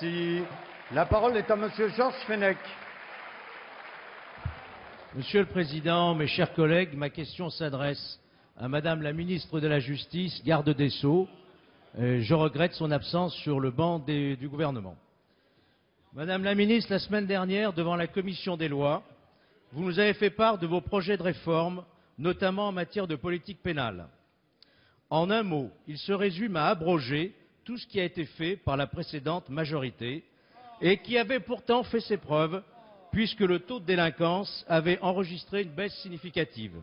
Merci. La parole est à Monsieur Georges Fenech. Monsieur le Président, mes chers collègues, ma question s'adresse à Madame la ministre de la Justice, garde des Sceaux. Je regrette son absence sur le banc du gouvernement. Madame la ministre, la semaine dernière, devant la commission des lois, vous nous avez fait part de vos projets de réforme, notamment en matière de politique pénale. En un mot, il se résume à abroger tout ce qui a été fait par la précédente majorité et qui avait pourtant fait ses preuves, puisque le taux de délinquance avait enregistré une baisse significative.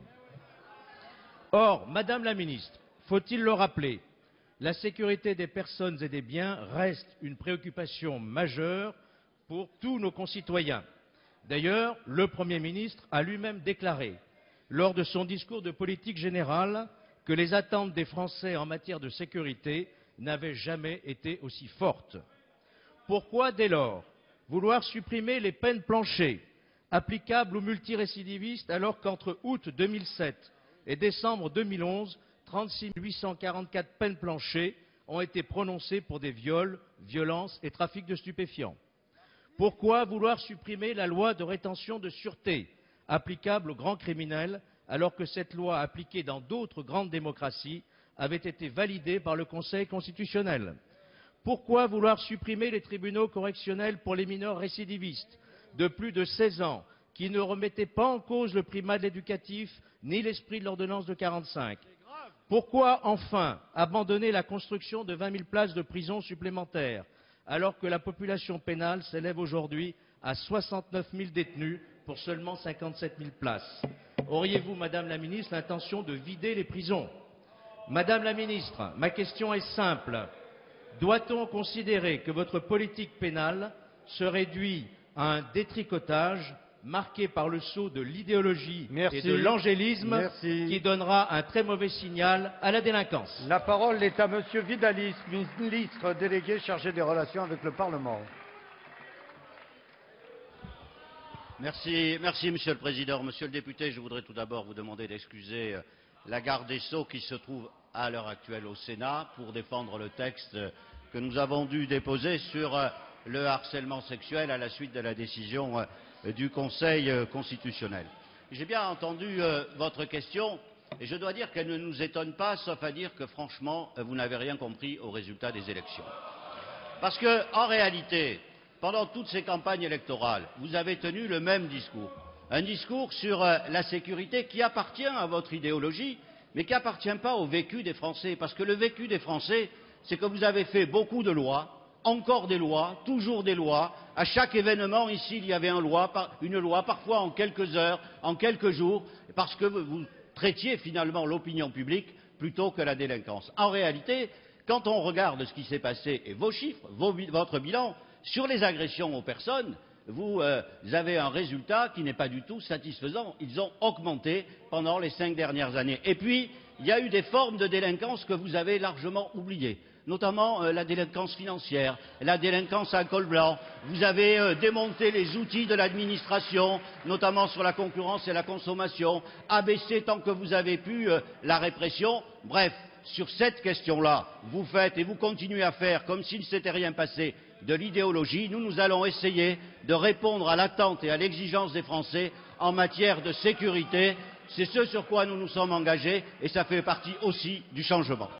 Or, Madame la ministre, faut-il le rappeler, la sécurité des personnes et des biens reste une préoccupation majeure pour tous nos concitoyens. D'ailleurs, le Premier ministre a lui-même déclaré, lors de son discours de politique générale, que les attentes des Français en matière de sécurité n'avaient jamais été aussi fortes. Pourquoi, dès lors, vouloir supprimer les peines planchers applicables aux multirécidivistes alors qu'entre août 2007 et décembre 2011, 36 844 peines planchers ont été prononcées pour des viols, violences et trafics de stupéfiants? Pourquoi vouloir supprimer la loi de rétention de sûreté applicable aux grands criminels alors que cette loi appliquée dans d'autres grandes démocraties avait été validée par le Conseil constitutionnel? Pourquoi vouloir supprimer les tribunaux correctionnels pour les mineurs récidivistes de plus de 16 ans qui ne remettaient pas en cause le primat de l'éducatif ni l'esprit de l'ordonnance de 45? Pourquoi, enfin, abandonner la construction de 20 000 places de prison supplémentaires alors que la population pénale s'élève aujourd'hui à 69 000 détenus pour seulement 57 000 places? Auriez-vous, Madame la ministre, l'intention de vider les prisons? Madame la ministre, ma question est simple. Doit-on considérer que votre politique pénale se réduit à un détricotage marqué par le sceau de l'idéologie et de l'angélisme qui donnera un très mauvais signal à la délinquance? La parole est à Monsieur Vidalis, ministre délégué chargé des relations avec le Parlement. Merci, Monsieur le Président. Monsieur le député, je voudrais tout d'abord vous demander d'excuser la garde des Sceaux qui se trouve à l'heure actuelle au Sénat pour défendre le texte que nous avons dû déposer sur le harcèlement sexuel à la suite de la décision du Conseil constitutionnel. J'ai bien entendu votre question et je dois dire qu'elle ne nous étonne pas, sauf à dire que franchement, vous n'avez rien compris au résultat des élections. Parce qu'en réalité, pendant toutes ces campagnes électorales, vous avez tenu le même discours. Un discours sur la sécurité qui appartient à votre idéologie, mais qui n'appartient pas au vécu des Français. Parce que le vécu des Français, c'est que vous avez fait beaucoup de lois, encore des lois, toujours des lois. À chaque événement, ici, il y avait une loi, parfois en quelques heures, en quelques jours, parce que vous traitiez finalement l'opinion publique plutôt que la délinquance. En réalité, quand on regarde ce qui s'est passé et vos chiffres, votre bilan, sur les agressions aux personnes, vous avez un résultat qui n'est pas du tout satisfaisant. Ils ont augmenté pendant les 5 dernières années. Et puis, il y a eu des formes de délinquance que vous avez largement oubliées, notamment la délinquance financière, la délinquance à col blanc. Vous avez démonté les outils de l'administration, notamment sur la concurrence et la consommation, abaissé tant que vous avez pu la répression. Bref, sur cette question-là, vous faites et vous continuez à faire comme s'il ne s'était rien passé de l'idéologie. Nous allons essayer de répondre à l'attente et à l'exigence des Français en matière de sécurité. C'est ce sur quoi nous nous sommes engagés et ça fait partie aussi du changement.